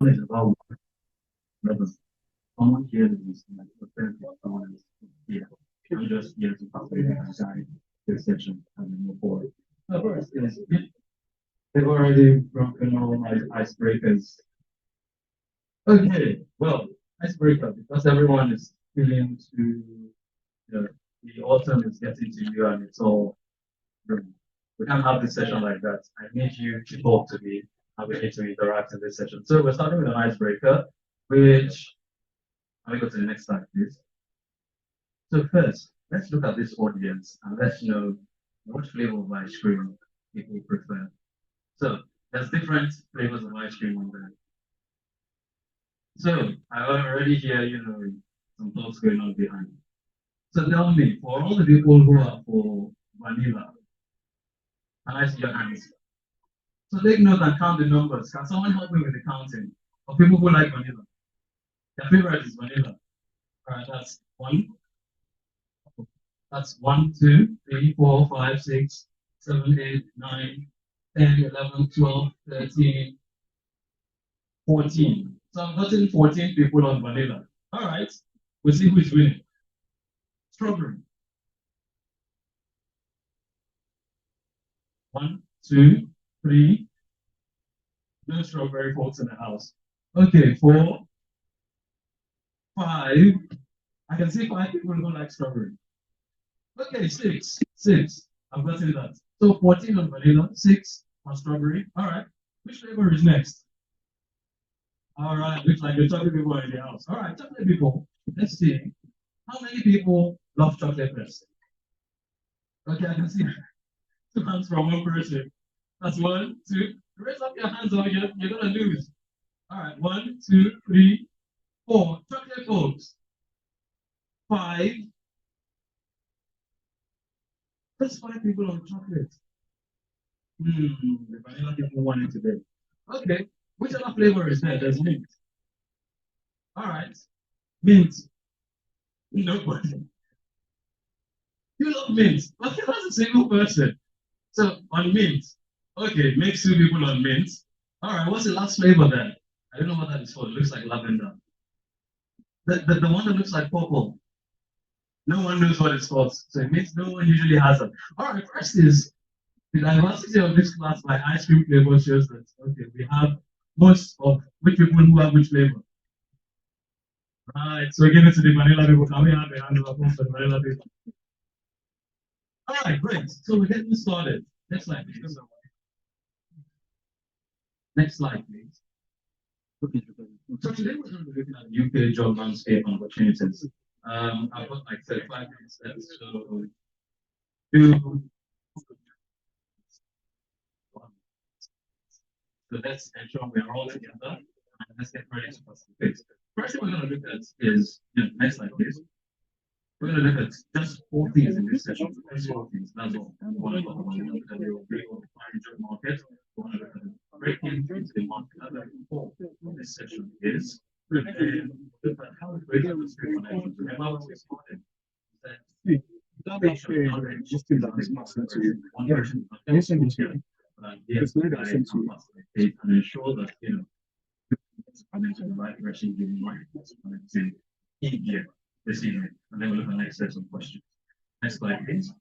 knowledge about levels. Someone here is like a friend of someone is here. I'm just here to facilitate and guide this session and move forward. The first is they've already broken all my icebreakers. Okay, well, icebreaker because everyone is feeling to the autumn is getting to you and it's all we can't have this session like that. I need you to talk to me and we need to interact in this session. So we're starting with an icebreaker, which let me go to the next slide, please. So first, let's look at this audience and let's know what flavor of ice cream people prefer. So there's different flavors of ice cream on there. So I already hear, some thoughts going on behind. So tell me, for all the people who are for vanilla, can I see your hands? So take note and count the numbers. Can someone help me with the counting of people who like vanilla? Their favorite is vanilla. All right, that's one. That's 1, 2, 3, 4, 5, 6, 7, 8, 9, 10, 11, 12, 13, 14. So I'm gotten 14 people on vanilla. All right, we'll see who's winning. Strawberry. 1, 2, 3. No strawberry folks in the house. Okay, 4, 5. I can see 5 people who don't like strawberry. Okay, 6. 6. I've gotten that. So 14 on vanilla, 6 on strawberry. All right. Which flavor is next? All right. Looks like the chocolate people are in the house. All right, chocolate people. Let's see. How many people love chocolate first? Okay, I can see 2 hands from one person. That's 1, 2. Raise up your hands or you're going to lose. All right. 1, 2, 3, 4. Chocolate folks. 5. That's 5 people on chocolate. The vanilla people want it today. Okay. Which other flavor is there? There's mint. All right. Mint. Nobody. You love mint. Okay, that's a single person. So on mint. Okay, makes 2 people on mint. All right, what's the last flavor then? I don't know what that is for. It looks like lavender. The one that looks like purple. No one knows what it's called. So it means no one usually has them. All right, first is the diversity of this class by ice cream flavor shows that okay, we have most of which people who have which flavor. Right, so give it to the vanilla people. Can we have a hand of applause for the vanilla people? All right, great. So we're getting started. Next slide, please. Next slide, please. Okay. So today we're going to be looking at UK job landscape and opportunities. I've got like 35 minutes left, so do so let's ensure we are all together and let's get ready to participate. First thing we're going to look at is next slide, please. We're going to look at just 4 things in this session. Just 4 things. That's all. We want to talk about the job market. We want to look at breaking into the market. That's important in this session is look at how to break into the connections. Remember what we started? Just to that is massive to one person. Listen to it's not that simple. And ensure that it's coming to the right direction, giving right to in here this evening. And then we'll look at the next set of questions. Next slide, please.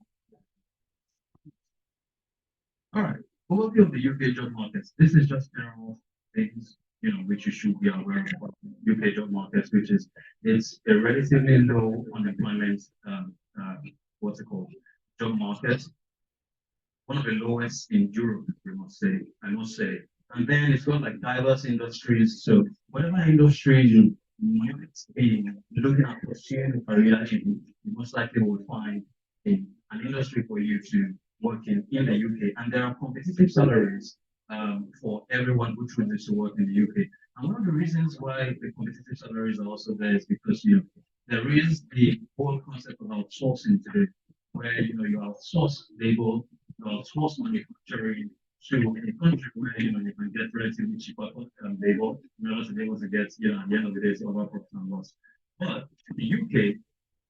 All right. Overview of the UK job markets. This is just general things, which you should be aware of UK job markets, which is it's a relatively low unemployment what's it called? Job market. One of the lowest in Europe, I must say. And then it's got like diverse industries. So whatever industry you might be looking at pursuing a career in, you most likely will find an industry for you to work in the UK. And there are competitive salaries for everyone who chooses to work in the UK. And one of the reasons why the competitive salaries are also there is because there is the whole concept of outsourcing today, where you outsource labor, you outsource manufacturing to a country where you can get relatively cheaper labor in order to be able to get at the end of the day it's over profit and loss. But in the UK,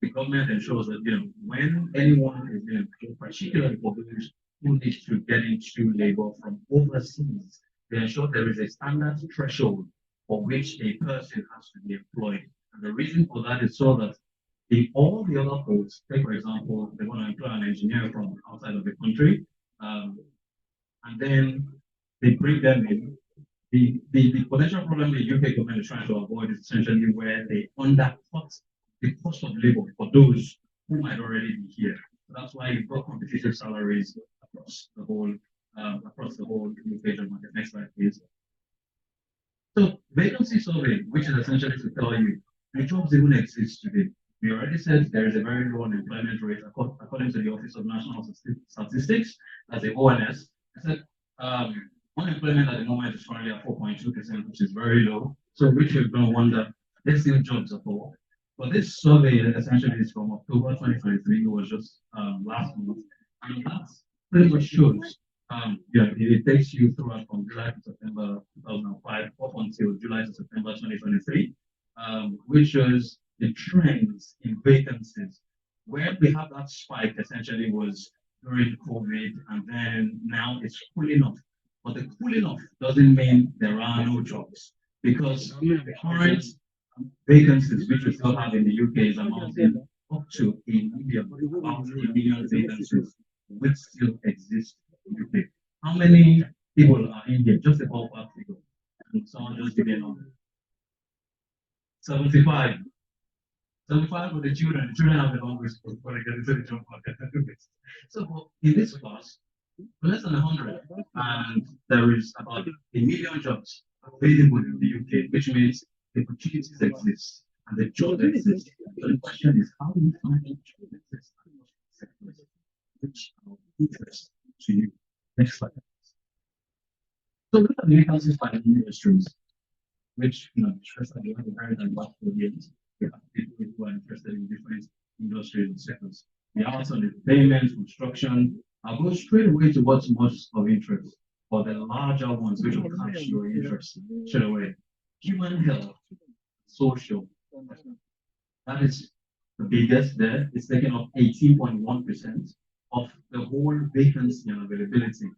the government ensures that when anyone is particularly for those who need to get into labor from overseas, they ensure there is a standard threshold for which a person has to be employed. And the reason for that is so that if all the other folks, take for example, they want to employ an engineer from outside of the country, um, and then they bring them in. The potential problem the UK government is trying to avoid is essentially where they undercut the cost of labor for those who might already be here. So that's why you've got competitive salaries across the whole UK job market. Next slide, please. So vacancy survey, which is essentially to tell you the jobs even exist today. We already said there is a very low unemployment rate according to the Office of National Statistics, as the ONS. I said unemployment at the moment is currently at 4.2%, which is very low. So which you're going to wonder, there's still jobs at all. But this survey essentially is from October 2023, it was just last month, and that pretty much shows it takes you throughout from July to September 2005 up until July to September 2023, which shows the trends in vacancies. Where we have that spike essentially was during COVID, and then now it's cooling off. But the cooling off doesn't mean there are no jobs, because the current vacancies which we still have in the UK is amounting up to about a million vacancies which still exist in the UK. How many people are in here? Just a ballpark figure. And someone just give me a number. 75. 75 for the children. The children have the longest before they get into the job market. So in this class, less than 100, and there is about a million jobs available in the UK, which means the opportunities exist and the jobs exist. So the question is, how do you find the jobs exist which are of interest to you? Next slide. So look at the vacancies by the industries, which interest that you have very diverse audience. We have people who are interested in different industries and sectors. The arts and entertainment, construction. I'll go straight away to what's most of interest, or the larger ones which will catch your interest straight away. Human health, social. That is the biggest there. It's taking up 18.1% of the whole vacancy and availability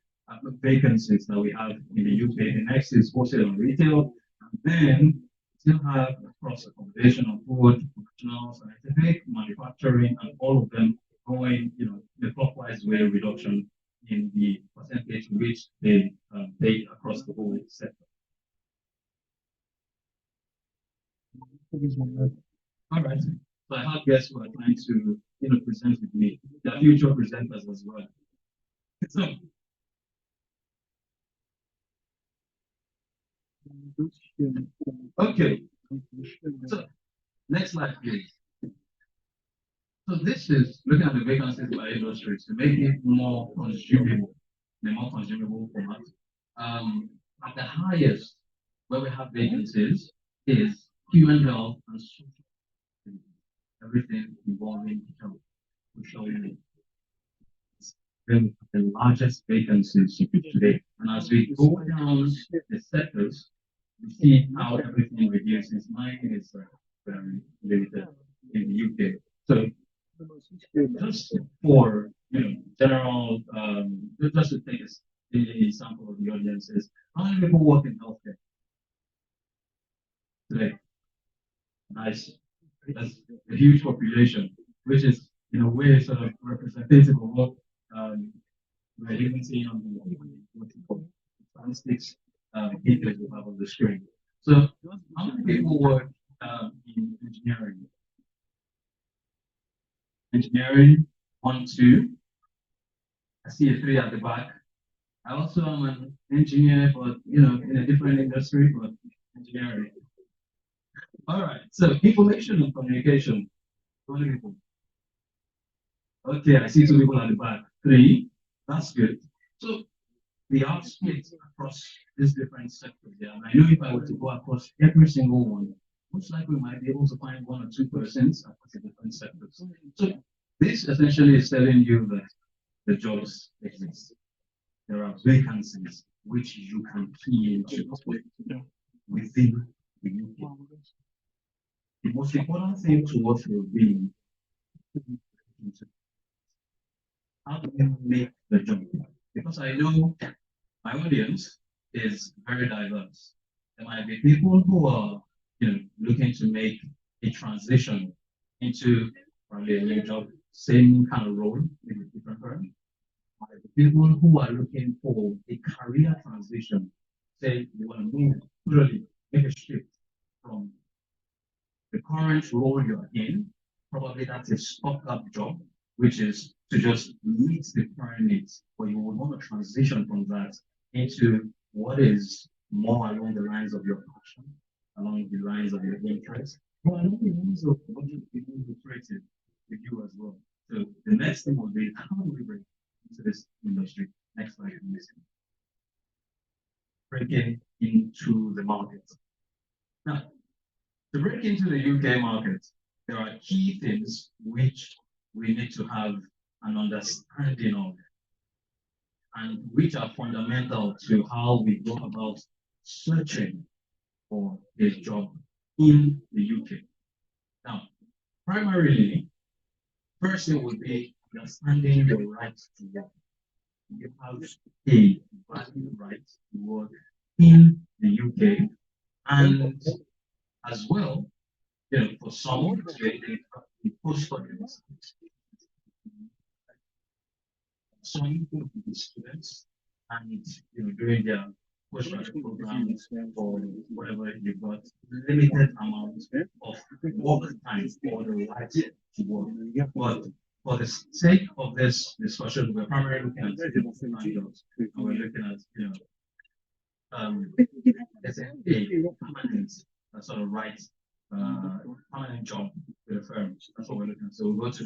vacancies that we have in the UK. The next is wholesale and retail, and then still have across accommodation of food, professional, scientific, manufacturing, and all of them going, the clockwise way reduction in the percentage which they take across the whole sector. All right. So I have guests who are trying to, present with me. The future presenters as well. So okay. So next slide, please. So this is looking at the vacancies by industries to make it more consumable, the more consumable format. At the highest, where we have vacancies, is human health and social, everything involving health. We'll show you the largest vacancies today. And as we go down the sectors, we see how everything reduces. Mine is very limited in the UK. So just for general, just to take a sample of the audiences, how many people work in healthcare today? Nice. That's a huge population, which is in a way sort of representative of what we're even seeing on the statistics images we have on the screen. So how many people work in engineering? Engineering, 1, 2. I see a 3 at the back. I also am an engineer, but in a different industry, but engineering. All right. So information and communication. 20 people. Okay, I see 2 people at the back. 3. That's good. So we are split across these different sectors. Yeah, and I know if I were to go across every single one, most likely we might be able to find 1 or 2% across the different sectors. So this essentially is telling you that the jobs exist. There are vacancies which you can key into within the UK. The most important thing to us will be how do we make the job? Because I know my audience is very diverse. There might be people who are, looking to make a transition into probably a new job, same kind of role in a different firm. Might be people who are looking for a career transition. Say you want to move, literally make a shift from the current role you're in, probably that's a stopgap job, which is to just meet the current needs, but you would want to transition from that into what is more along the lines of your passion, along the lines of your interest, but along the lines of what you people creative with you as well. So the next thing would be how do we break into this industry? Next slide, please. Breaking into the market. Now, to break into the UK market, there are key things which we need to have an understanding of and which are fundamental to how we go about searching for a job in the UK. Now, primarily, first thing would be understanding your right to work. You have a valid right to work in the UK, and as well, for some, they post studies. Some students and during their postgraduate programs or whatever you've got limited amount of work time for the right to work. But for the sake of this discussion, we're primarily looking at jobs and we're looking at let's say a permanent sort of right permanent job with a firm. That's what we're looking at. So we'll go to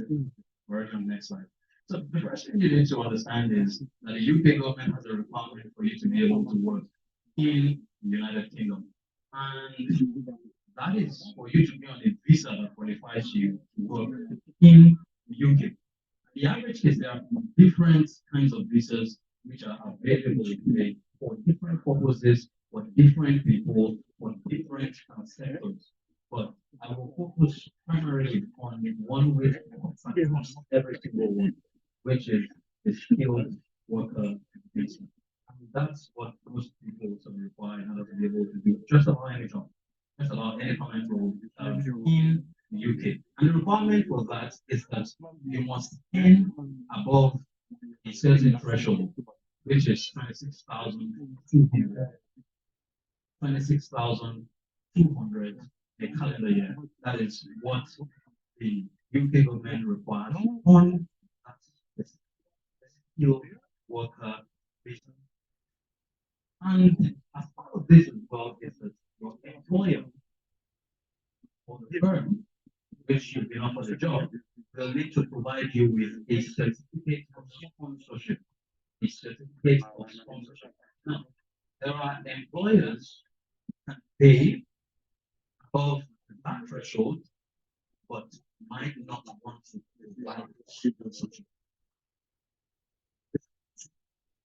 work on the next slide. So the first thing you need to understand is that the UK government has a requirement for you to be able to work in the United Kingdom. And that is for you to be on a visa that qualifies you to work in the UK. The average is there are different kinds of visas which are available today for different purposes, for different people, for different sectors. But I will focus primarily on one which across every single one, which is the skilled worker visa. And that's what most people sort of require in order to be able to do just about any job, just about any permanent role in the UK. And the requirement for that is that you must earn above a certain threshold, which is 26,200. 26,200 a calendar year. That is what the UK government requires on that skilled worker visa. And as part of this as well is that your employer or the firm which you've been offered a job will need to provide you with a certificate of sponsorship. A certificate of sponsorship. Now, there are employers that pay above that threshold, but might not want to provide sponsorship.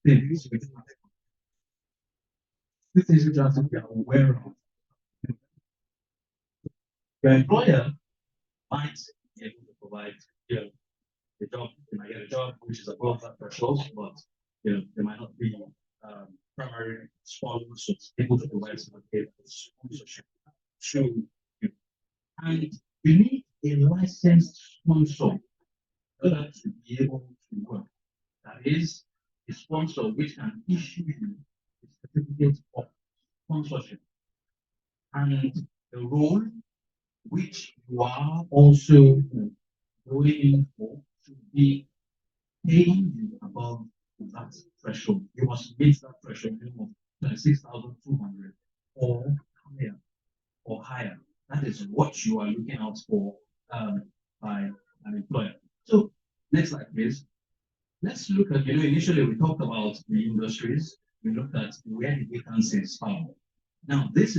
This is just to be aware of. Your employer might be able to provide the job, they might get a job which is above that threshold, but they might not be primary sponsors able to provide sponsorship to you. And you need a licensed sponsor to be able to work. That is a sponsor which can issue you a certificate of sponsorship. And the role which you are also going in for should be paying you above that threshold. You must meet that threshold minimum of 26,200 or higher or higher. That is what you are looking out for by an employer. So next slide, please. Let's look at, initially we talked about the industries. We looked at where the vacancies are. Now, this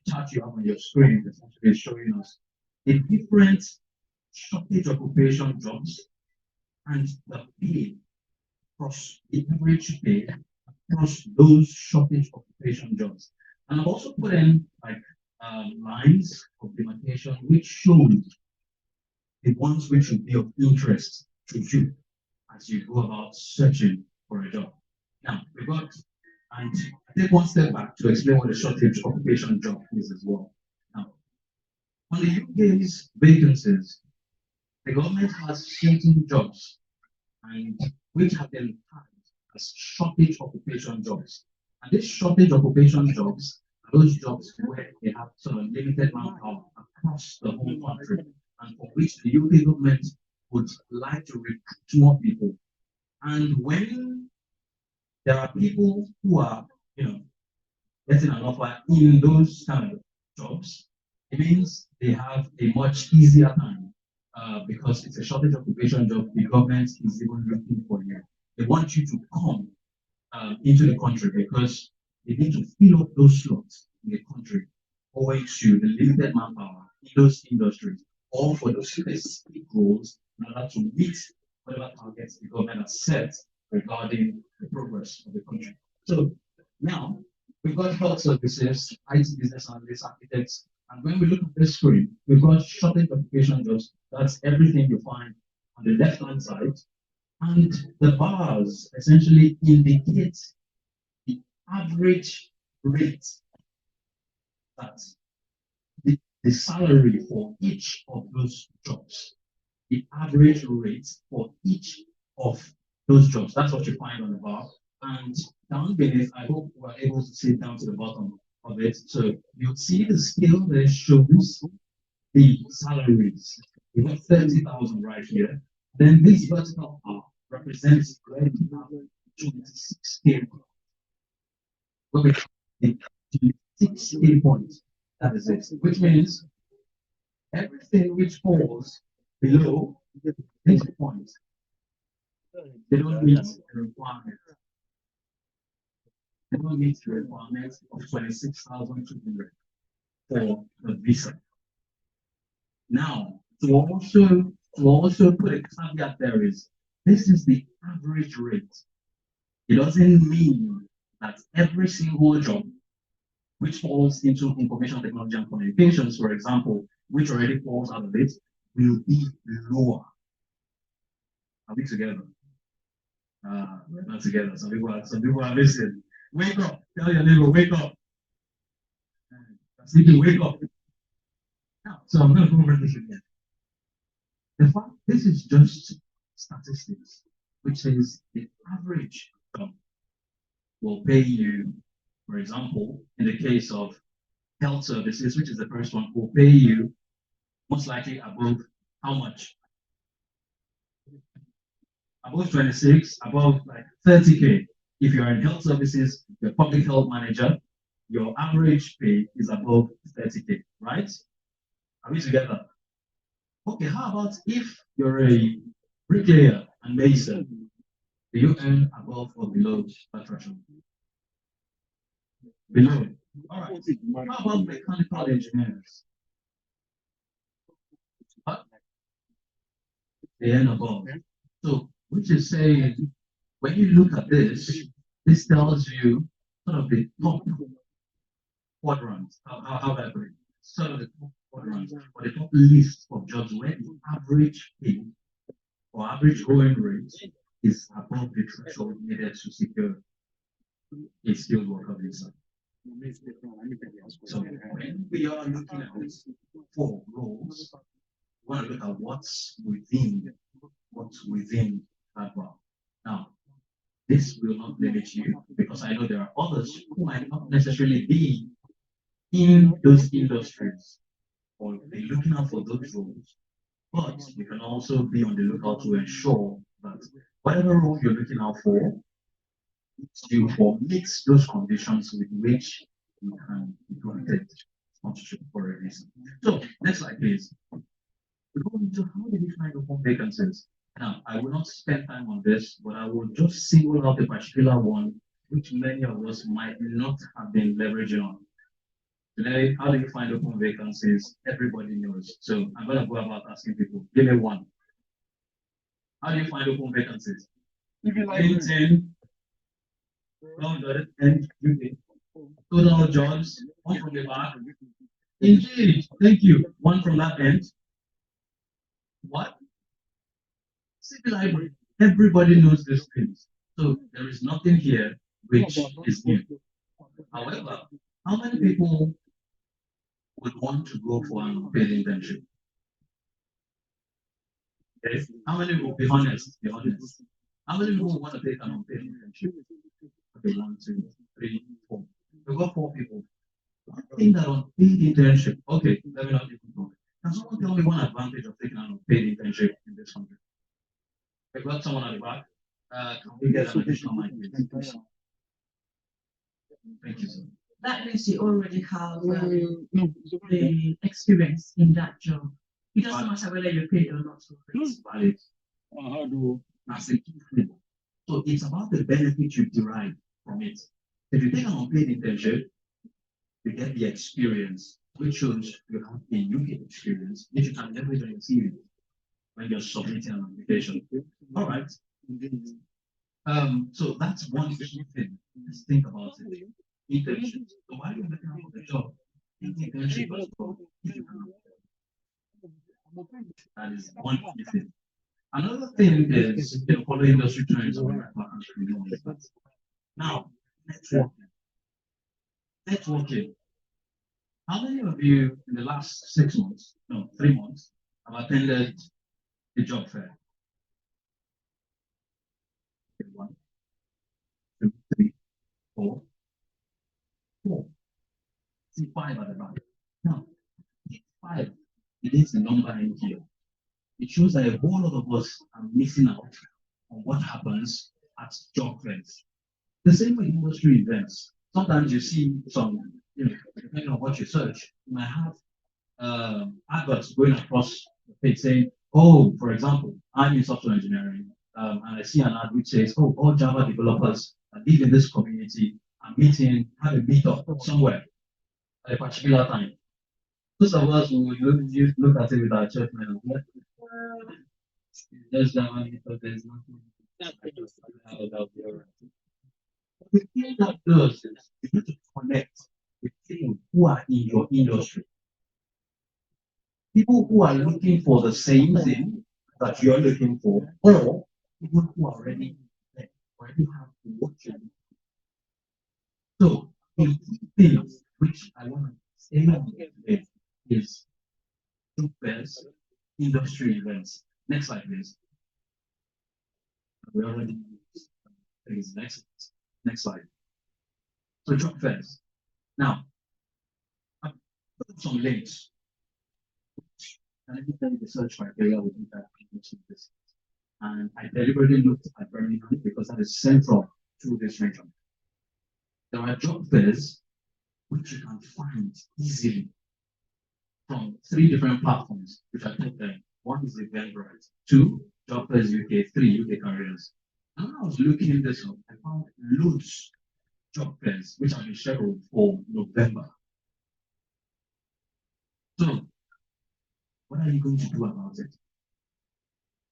chart you have on your screen essentially is showing us the different shortage occupation jobs and the pay across the average pay across those shortage occupation jobs. And I've also put in lines of demarcation which show the ones which should be of interest to you as you go about searching for a job. Now, we've got And take one step back to explain what a shortage occupation job is as well. Now, on the UK's vacancies, the government has certain jobs and which have been tagged as shortage occupation jobs. And these shortage occupation jobs are those jobs where they have sort of limited manpower across the whole country and for which the UK government would like to recruit more people. And when there are people who are, getting an offer in those kind of jobs, it means they have a much easier time because it's a shortage occupation job. The government is even looking for you. They want you to come into the country because they need to fill up those slots in the country owing to the limited manpower in those industries or for those specific roles in order to meet whatever targets the government has set regarding the progress of the country. So now we've got health services, IT business analysts, architects, and when we look at this screen, we've got shortage occupation jobs. That's everything you find on the left-hand side. And the bars essentially indicate the average rate that the salary for each of those jobs, the average rate for each of those jobs. That's what you find on the bar. And down beneath, I hope we're able to see down to the bottom of it. So you'll see the scale that shows the salaries. We have 30,000 right here. Then this vertical bar represents where we have 26K. Look at the 26K points. That is it. Which means everything which falls below this point, they don't meet the requirement. They don't meet the requirements of 26,200 for the visa. Now, to also put a caveat there is this is the average rate. It doesn't mean that every single job which falls into information technology and communications, for example, which already falls out of it, will be lower. Are we together? We're not together. Some people are listening. Wake up. Tell your neighbor, wake up. Sleeping, wake up. Now, so I'm going to go over this again. The fact this is just statistics, which says the average job will pay you, for example, in the case of health services, which is the first one, will pay you most likely above how much? Above 26, above like 30K. If you're in health services, you're a public health manager, your average pay is above 30K, right? Are we together? Okay, how about if you're a bricklayer and mason? Do you earn above or below that threshold? Below. All right. How about mechanical engineers? What? They earn above. So, which is saying, when you look at this tells you sort of the top quadrant. How that works? Sort of the top quadrant or the top list of jobs where the average pay or average going rate is above the threshold needed to secure a skilled worker visa. So when we are looking at this for roles, we want to look at what's within that bar. Now, this will not limit you because I know there are others who might not necessarily be in those industries or be looking out for those roles, but you can also be on the lookout to ensure that whatever role you're looking out for, you or meets those conditions with which you can be granted sponsorship for a reason. So next slide, please. We go into how do we find open vacancies. Now, I will not spend time on this, but I will just single out a particular one which many of us might not have been leveraging on. Today, how do you find open vacancies? Everybody knows. So I'm going to go about asking people, give me one. How do you find open vacancies? LinkedIn, and total jobs, one from the back. Indeed, thank you. One from that end. What? Civil library. Everybody knows these things. So there is nothing here which is new. However, how many people would want to go for an unpaid internship? Okay. How many will be honest? Be honest. How many people want to take an unpaid internship? Okay, 1, 2, 3, 4. We've got 4 people. I think that unpaid internship. Okay, let me not even go. Can someone tell me one advantage of taking an unpaid internship in this country? We've got someone at the back. Can we get an additional mic, please? Thank you, sir. That means you already have the experience in that job. It doesn't matter whether you're paid or not. It's valid. How do as a key thing. So it's about the benefit you derive from it. If you take an unpaid internship, you get the experience, which shows you have a UK experience, which you can leverage on your CV when you're submitting an application. All right. So that's one key thing. Let's think about it. Internship. So while you're looking for the job, internship as well. That is one key thing. Another thing is following industry trends on my partner. Now, networking. Networking. How many of you in the last 6 months, no, 3 months, have attended a job fair? 1, 2, 3, 4, 4. See 5 at the back. Now, 5, it is the number in here. It shows that a whole lot of us are missing out on what happens at job fairs. The same with industry events. Sometimes you see some, depending on what you search, you might have adverts going across the page saying, oh, for example, I'm in software engineering, and I see an ad which says, oh, all Java developers that live in this community are meeting, have a meetup somewhere at a particular time. Most of us will look at it with our church men. There's Java meetup, there's nothing. That'll be all right. The thing that does is you need to connect with people who are in your industry. People who are looking for the same thing that you're looking for, or people who are already there, already have what you need. So the key things which I want to say today is job fairs, industry events. Next slide, please. We already next slide. So job fairs. Now, I've put some links. And let me tell you the search criteria within that this. And I deliberately looked at Birmingham because that is central to this region. There are job fairs which you can find easily from 3 different platforms, which I put there. 1 is Eventbrite, 2 Job Fairs UK, 3 UK Careers. And when I was looking this up, I found loads of job fairs which have been scheduled for November. So, what are you going to do about it?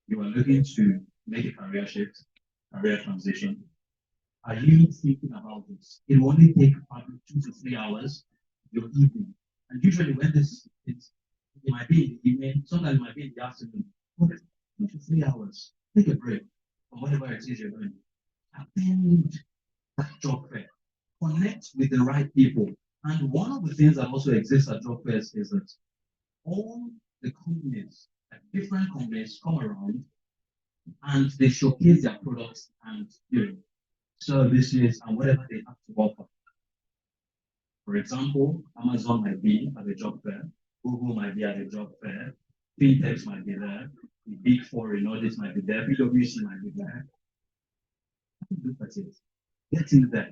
You are looking to make a career shift, career transition. Are you thinking about this? It will only take probably 2 to 3 hours your evening. And usually when it might be in the evening, sometimes it might be in the afternoon. 2 to 3 hours. Take a break from whatever it is you're doing. Attend that job fair. Connect with the right people. And one of the things that also exists at job fairs is that all the companies, like different companies, come around and they showcase their products and services and whatever they have to offer. For example, Amazon might be at a job fair, Google might be at a job fair, fintechs might be there, the big 4 in audits might be there, PwC might be there. Look at it. Get in there.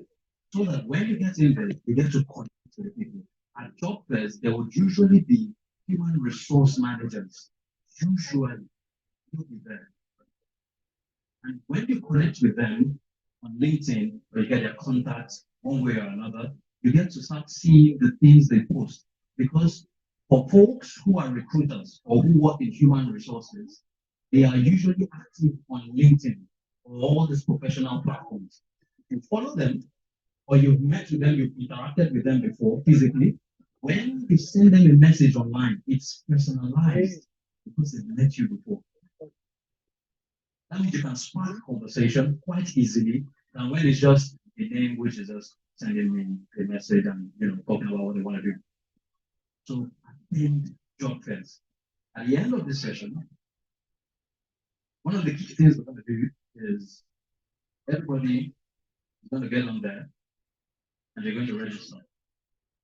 So that when you get in there, you get to connect to the people. At job fairs, there would usually be human resource managers. Usually, you'll be there. And when you connect with them on LinkedIn, or you get their contacts one way or another, you get to start seeing the things they post. Because for folks who are recruiters or who work in human resources, they are usually active on LinkedIn or all these professional platforms. You follow them, or you've met with them, you've interacted with them before physically. When you send them a message online, it's personalized because they've met you before. That means you can spark conversation quite easily than when it's just a name which is just sending me a message and talking about what they want to do. So attend job fairs. At the end of this session, one of the key things we're going to do is everybody is going to get on there and they're going to register.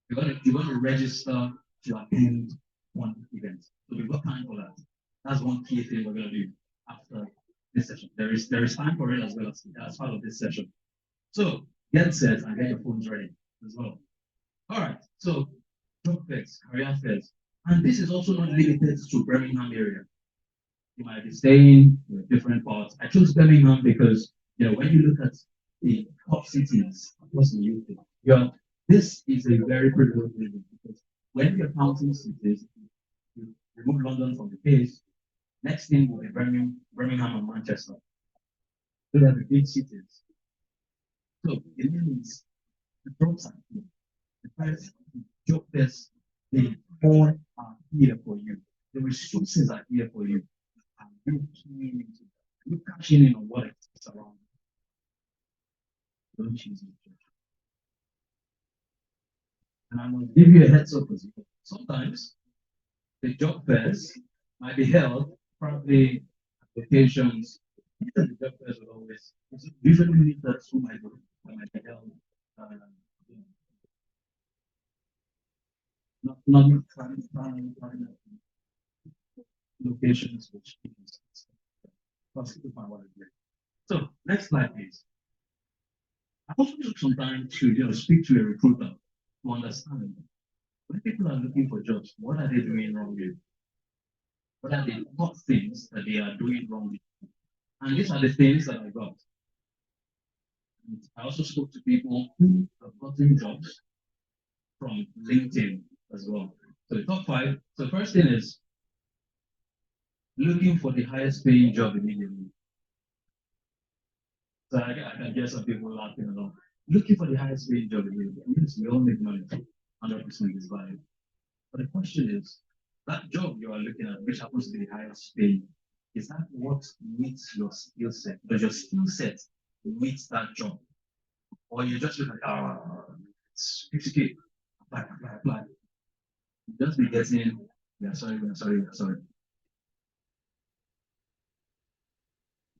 You're going to register to attend one event. So we've got time for that. That's one key thing we're going to do after this session. There is time for it as well as part of this session. So get set and get your phones ready as well. All right. So job fairs, career fairs, and this is also not limited to Birmingham area. You might be staying in different parts. I chose Birmingham because when you look at the top cities across the UK, this is a very privileged region because when you're counting cities, you remove London from the case. Next thing will be Birmingham and Manchester. Those are the big cities. So it means the jobs are here. The price, the job fairs, the all are here for you. The resources are here for you. And you cashing in on what exists around you. Don't choose it. And I'm going to give you a heads up as well. Sometimes the job fairs might be held probably applications. The job fairs will always usually meet that's who might be held. Not planning locations which possibly find what I do. So next slide, please. I also took some time to speak to a recruiter to understand when people are looking for jobs, what are they doing wrongly? What are the top things that they are doing wrongly? And these are the things that I got. And I also spoke to people who have gotten jobs from LinkedIn as well. So the top 5. So the first thing is looking for the highest paying job immediately. So I can get some people laughing along. Looking for the highest paying job immediately. Means we all make money. 100% is valid. But the question is, that job you are looking at, which happens to be the highest paying, is that what meets your skill set? Does your skill set meet that job? Or you just look at, it's 50K, apply. You just be getting, sorry.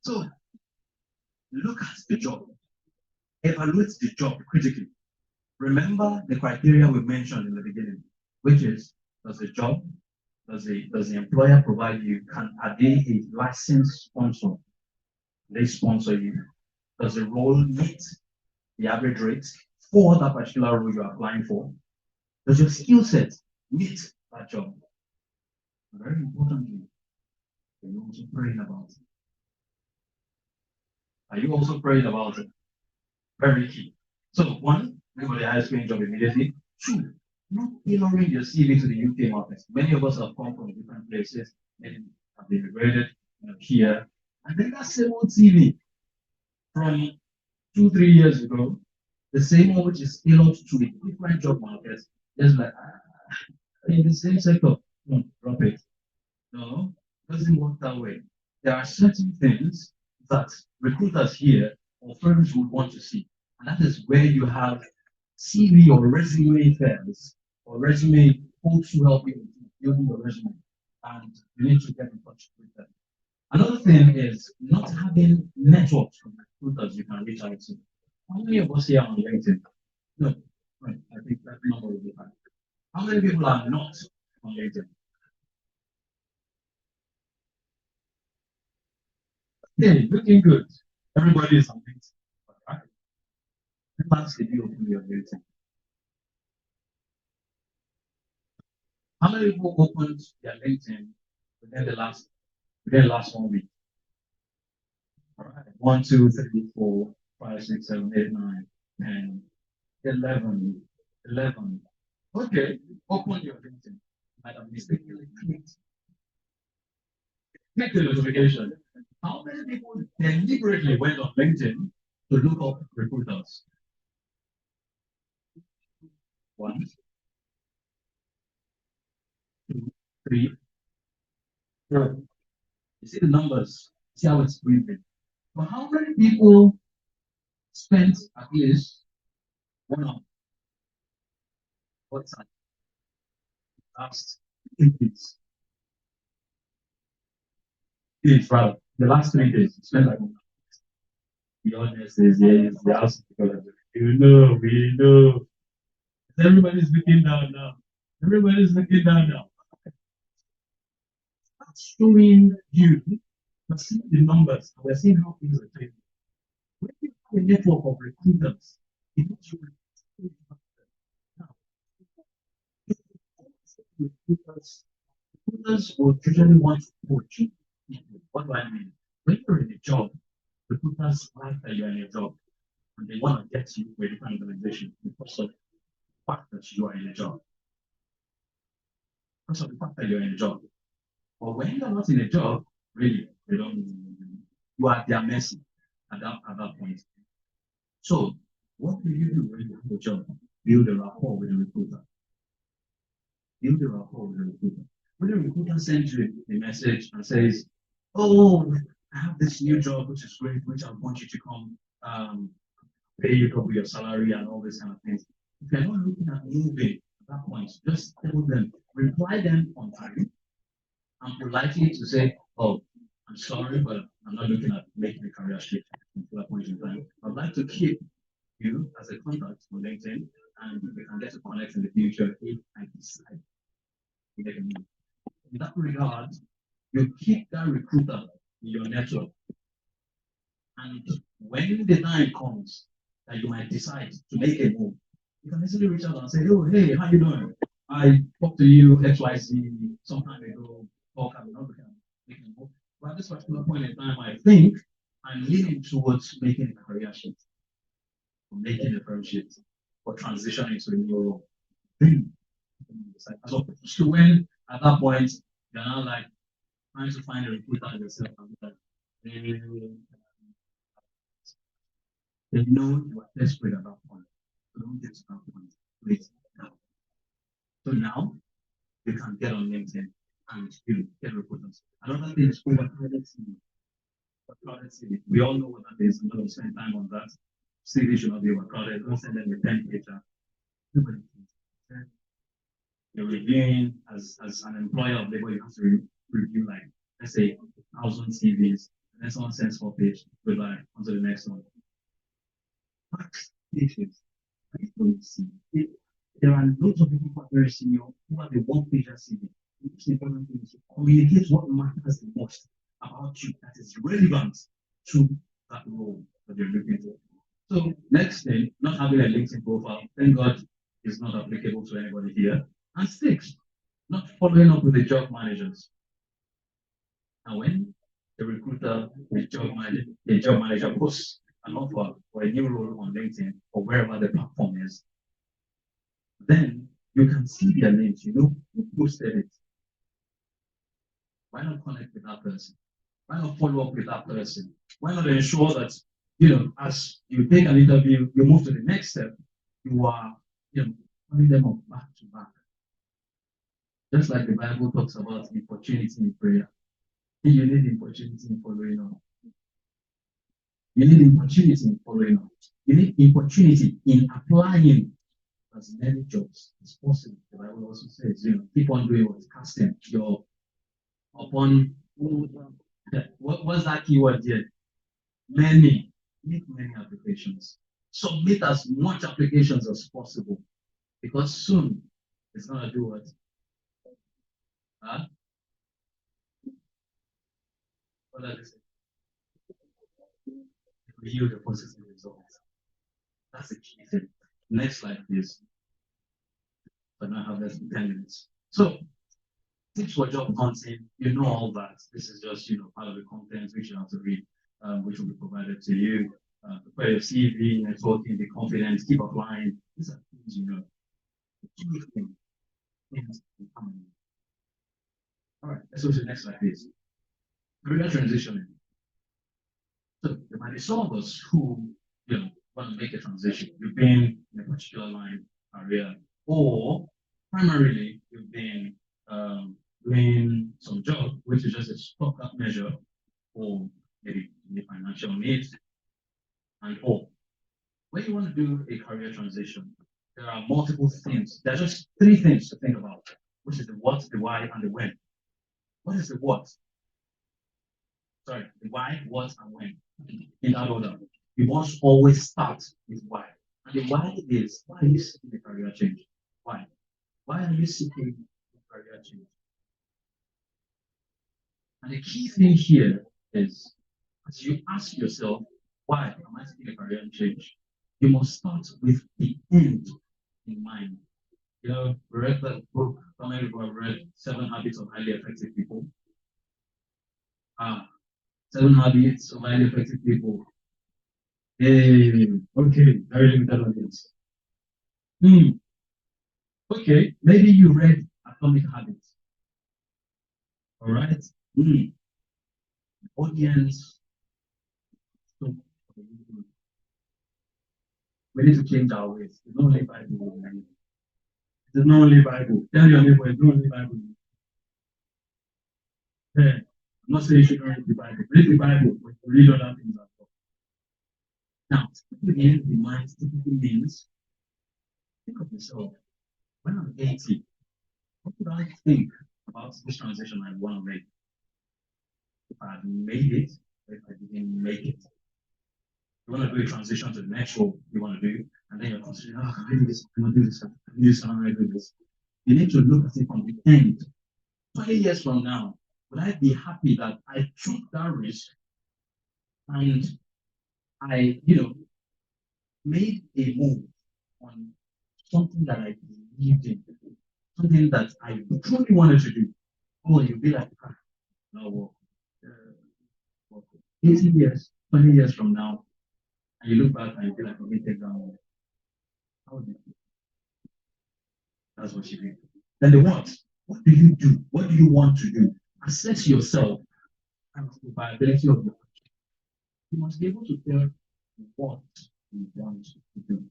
So look at the job, evaluate the job critically. Remember the criteria we mentioned in the beginning, which is, does the job, does the employer provide you, are they a licensed sponsor? They sponsor you. Does the role meet the average rate for that particular role you're applying for? Does your skill set meet that job? Very importantly, are you also praying about it? Are you also praying about it? Very key. So, 1, look for the highest paying job immediately. 2, not tailoring your CV to the UK market. Many of us have come from different places and have immigrated here. And then that same old CV from 2-3 years ago, the same one which is tailored to a different job market, just like in the same sector, no, drop it. No, it doesn't work that way. There are certain things that recruiters here or firms would want to see. And that is where you have CV or resume fairs or resume folks who help you building your resume. And you need to get in touch with them. Another thing is not having networks from recruiters you can reach out to. How many of us here on LinkedIn? No, right. I think that number will be high. How many people are not on LinkedIn? Hey, looking good. Everybody is on LinkedIn. Right? Let's see you open your LinkedIn. How many people opened their LinkedIn within the last 1 week? All right. 1, 2, 3, 4, 5, 6, 7, 8, 9, 10, 11. Okay, open your LinkedIn. Might have mistakenly clicked the notification. How many people deliberately went on LinkedIn to look up recruiters? 1, 2, 3, 4. You see the numbers, see how it's breathing. But how many people spent at least 1 hour. What's that? Last 8 days. Days, rather. The last 3 days. Spent like the honest is yes, the house because we know. Everybody's looking down now. Everybody's looking down now. That's showing you, we're seeing the numbers, we're seeing how things are changing. When you have a network of recruiters, it makes you now. Recruiters, recruiters will usually want to coach people. What do I mean? When you're in a job, recruiters like that you're in a job and they want to get you with a different organization because of the fact that you are in a job. Because of the fact that you're in a job. But when you're not in a job, really, they don't, you are at their mercy at that point. So, what do you do when you have a job? Build a rapport with the recruiter. Build a rapport with the recruiter. When the recruiter sends you a message and says, "Oh, I have this new job which is great, which I want you to come pay you double your salary and all these kind of things." If you're not looking at moving at that point, just tell them, reply them on time and politely to say, "Oh, I'm sorry, but I'm not looking at making a career shift at that point in time. I'd like to keep you as a contact on LinkedIn, and we can get to connect in the future if I decide to make a move." In that regard, you keep that recruiter in your network. And when the time comes that you might decide to make a move, you can easily reach out and say, "Oh, hey, how you doing? I talked to you XYZ some time ago, talk, I'm not looking at making a move. But at this particular point in time, I think I'm leaning towards making a career shift, or making a career shift, or transitioning to a new role." Then, as opposed to when at that point you're now like trying to find a recruiter yourself and like, they, they know you are desperate at that point. So don't get to that point. Please. So now you can get on LinkedIn and get recruiters. Another thing is overcrowded CV. Overcrowded CV. We all know what that is. I'm not going to spend time on that. CV should not be overcrowded. Don't send them a 10 pager. Nobody can. You're reviewing as an employer of labor, you have to review like, let's say, 1,000 CVs, and then someone sends 4 pages, goodbye, on to the next one. Max pages. I don't see it. There are loads of people who are very senior who have a one-pager CV. The most important thing is to communicate what matters the most about you that is relevant to that role that you're looking for. So, next thing, not having a LinkedIn profile, thank God is not applicable to anybody here. And 6, not following up with the job managers. And when the recruiter, the job manager posts an offer for a new role on LinkedIn or wherever the platform is, then you can see their names, you know who posted it. Why not connect with that person? Why not follow up with that person? Why not ensure that, as you take an interview, you move to the next step, you are, calling them up back to back. Just like the Bible talks about opportunity in prayer. You need opportunity in following up. You need opportunity in following up. You need opportunity in applying as many jobs as possible. The Bible also says, keep on doing what? Casting your upon what's that keyword here? Many. Make many applications. Submit as much applications as possible. Because soon it's gonna do what? Huh? What does it say? It will yield a positive result. That's the key thing. Next slide, please. But now I have less than 10 minutes. So, tips for job hunting, you know all that. This is just, part of the content which you have to read, which will be provided to you. Prepare your CV, networking, be confident, keep applying. These are things you know. The key things. All right, let's go to the next slide, please. Career transitioning. So there might be some of us who, want to make a transition. You've been in a particular line career, or primarily you've been doing some job, which is just a stopgap measure for maybe the financial needs and all. when you want to do a career transition, there are multiple things. There are just three things to think about, which is the what, the why, and the when. What is the what? Sorry, the why, what, and when. In that order. You must always start with why. And the why is why are you seeking a career change? Why? Why are you seeking a career change? And the key thing here is as you ask yourself, why am I seeking a career change? You must start with the end in mind. You know, we read that book, how many people have read Seven Habits of Highly Effective People? Ah, Seven Habits of Highly Effective People. Hey, okay, very limited audience. Hmm, okay, maybe you read Atomic Habits. All right. Hmm, audience. So we need to change our ways. It's not only Bible. It's not only Bible. Tell your neighbor it's not only Bible. Yeah. I'm not saying you should read the Bible. Read the Bible, but read other things as well. Now, again, the mind typically means think of yourself. When I'm 80, what would I think about this transition I want to make? If I had made it, or if I didn't make it. You want to do a transition to the next role you want to do, and then you're considering, oh, can I do this? Can I do this? Can I do this? Can I do this? You need to look at it from the end. 20 years from now, would I be happy that I took that risk and I, made a move on something that I believed in, something that I truly wanted to do? Oh, you'll be like, ah, no, well, 80 years, 20 years from now, and you look back and you feel like, okay, take that. How did you? That's what you do. Then the what? What do you do? What do you want to do? Assess yourself and the viability of your action. You must be able to tell what you want to do.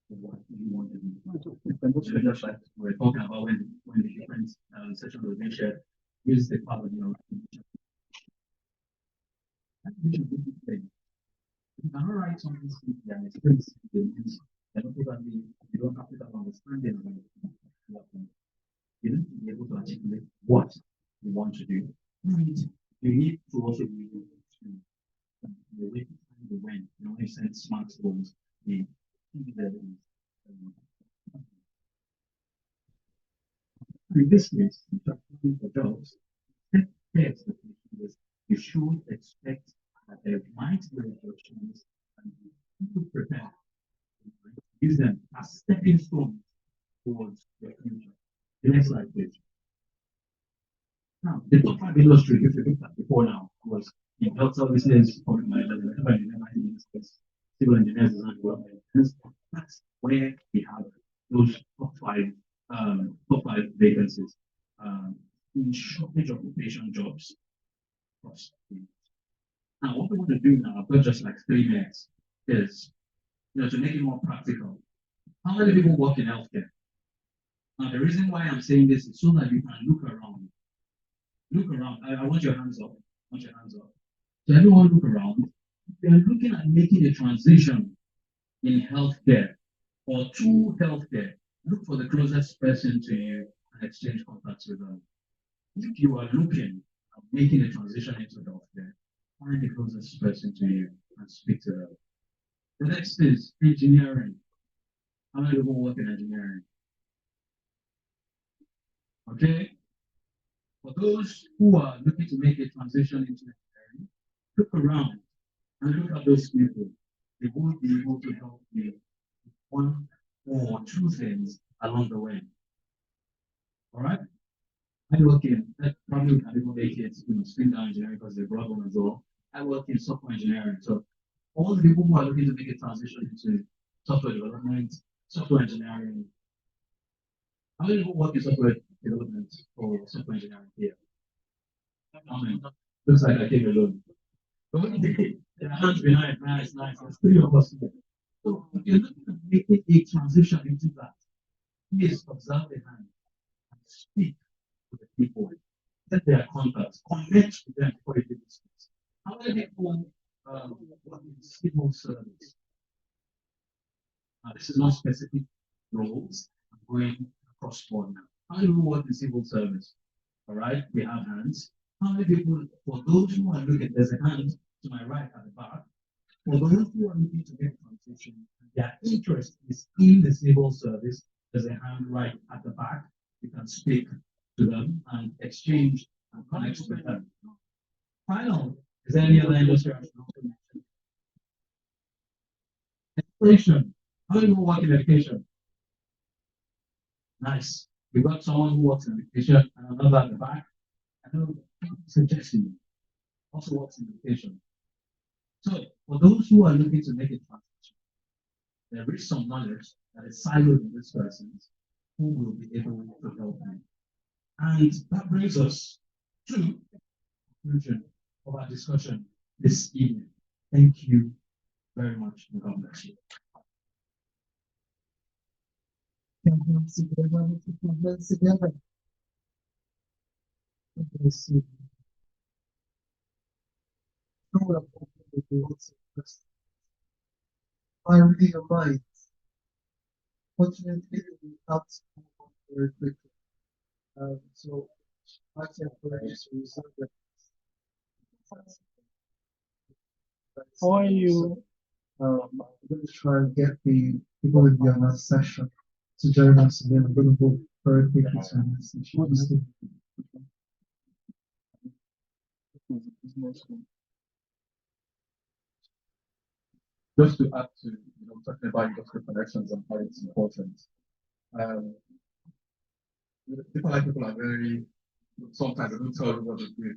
What you want to do. So just like we are talking about when the different sessions were being shared, use the power of your thing. You cannot write something simply and explain it simply. And not probably you don't have to have understanding of it. You need to be able to articulate what you want to do. And you need to also be able to the way to find the when. You know, when you send smartphones, the um, in this case, if you're applying for jobs, set clear expectations. You should expect that there might be rejections and you should prepare. Use them as stepping stones towards your future. The next slide, please. Now, the top five industry, if you looked at before now, was in health services, public management, civil engineers, design development. That's where we have those top five vacancies. In shortage of occupational jobs. Now, what we want to do now, I've got just like 3 minutes, is to make it more practical. How many people work in healthcare? Now, the reason why I'm saying this is so that you can look around. Look around. I want your hands up. I want your hands up. So everyone look around. If you are looking at making a transition in healthcare or to healthcare, look for the closest person to you and exchange contacts with them. If you are looking at making a transition into healthcare, find the closest person to you and speak to them. The next is engineering. How many people work in engineering? Okay. For those who are looking to make a transition into engineering, look around and look at those people. They won't be able to help you with one or two things along the way. All right? I work in that probably can even make it, spin down engineering because they brought one as well. I work in software engineering. So all the people who are looking to make a transition into software development, software engineering, how many people work in software development or software engineering here? Looks like I came alone. The hands behind, nice, nice. There's three of us here. So if you're looking at making a transition into that, please observe the hand and speak to the people. Get their contacts, connect with them before you do this. How many people work in civil service? This is not specific roles. I'm going across board now. How do you work in civil service? All right, we have hands. How many people, for those who are looking, there's a hand to my right at the back. For those who are looking to make transition, their interest is in the civil service, there's a hand right at the back. You can speak to them and exchange and connect with them. Final, is there any other industry I should also mention? Education. How do you work in education? Nice. We got someone who works in education and another at the back. I know suggesting also works in education. So for those who are looking to make a transition, there is some knowledge that is siloed in this person who will be able to help you. And that brings us to the conclusion of our discussion this evening. Thank you very much and God bless you. I really your mind. Fortunately, we have to move on very quickly. So I can just reserve that. How are you? I'm going to try and get the people with the on session to join us again. I'm going to go very quickly to our next session. Just to add to talking about industrial connections and how it's important. People are very sometimes they don't tell you what to do.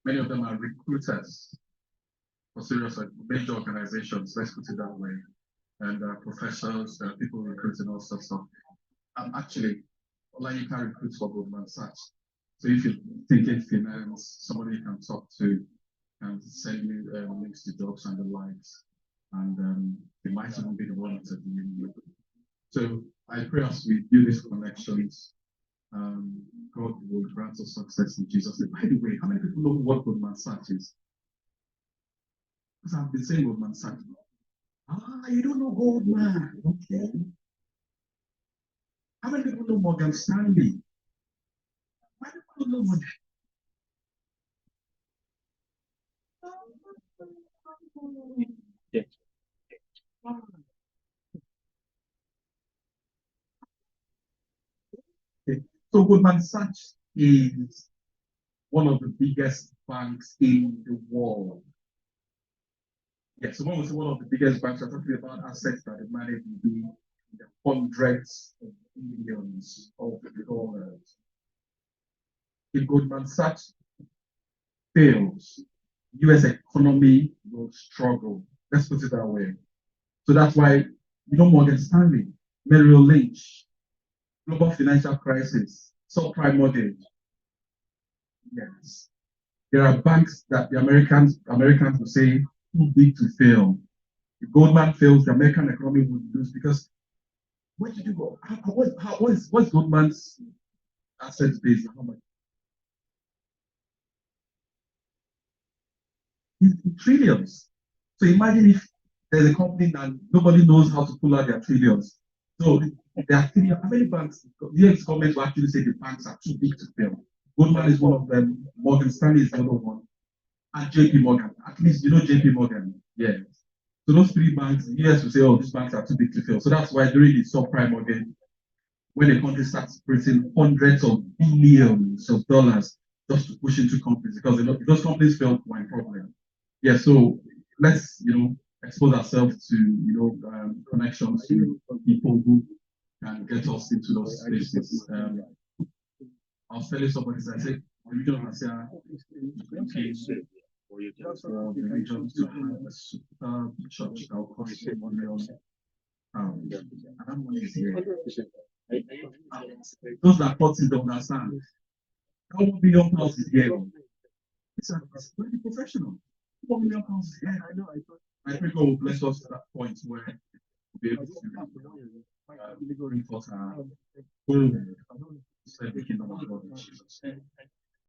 Many of them are recruiters for serious major organizations, let's put it that way. And professors, people recruiting all sorts of stuff. Actually, Oyewole recruits for Goldman Sachs. So if you're thinking finance, somebody you can talk to and send you links to jobs and the likes. And they might even be the one interviewing you. So I pray as we do these connections, God will grant us success in Jesus' name. By the way, how many people know what Goldman Sachs is? Because I've been saying Goldman Sachs. You don't know Goldman. Okay. How many people know Morgan Stanley? Why do people know Morgan? Okay. So Goldman Sachs is one of the biggest banks in the world. Yes, so when we say one of the biggest banks, we're talking about assets that they manage to be in the hundreds of billions of dollars. If Goldman Sachs fails, US economy will struggle. Let's put it that way. So that's why Morgan Stanley, Merrill Lynch, global financial crisis, subprime mortgage. Yes. There are banks that the Americans will say too big to fail. If Goldman fails, the American economy would lose because where did you go? What's Goldman's assets base? How much? In trillions. So imagine if there's a company and nobody knows how to pull out their trillions. So there are trillions. How many banks? The US government will actually say the banks are too big to fail. Goldman is one of them. Morgan Stanley is the other one. And JP Morgan. At least JP Morgan. Yes. So those three banks, the US will say, oh, these banks are too big to fail. So that's why during the subprime mortgage, when the country starts printing hundreds of billions of dollars just to push into companies, because those companies fail for a problem. Yeah, so let's expose ourselves to connections to people who can get us into those spaces. I was telling somebody, I said, the region of Asia for the region to have a super church that will cost $1 million. And that money is here. Those that thought it don't understand. How £1 million is here? It's very professional. £1 million is here. I think God will bless us to that point where we'll be able to reinforce our goal to serve the kingdom of God in Jesus' name.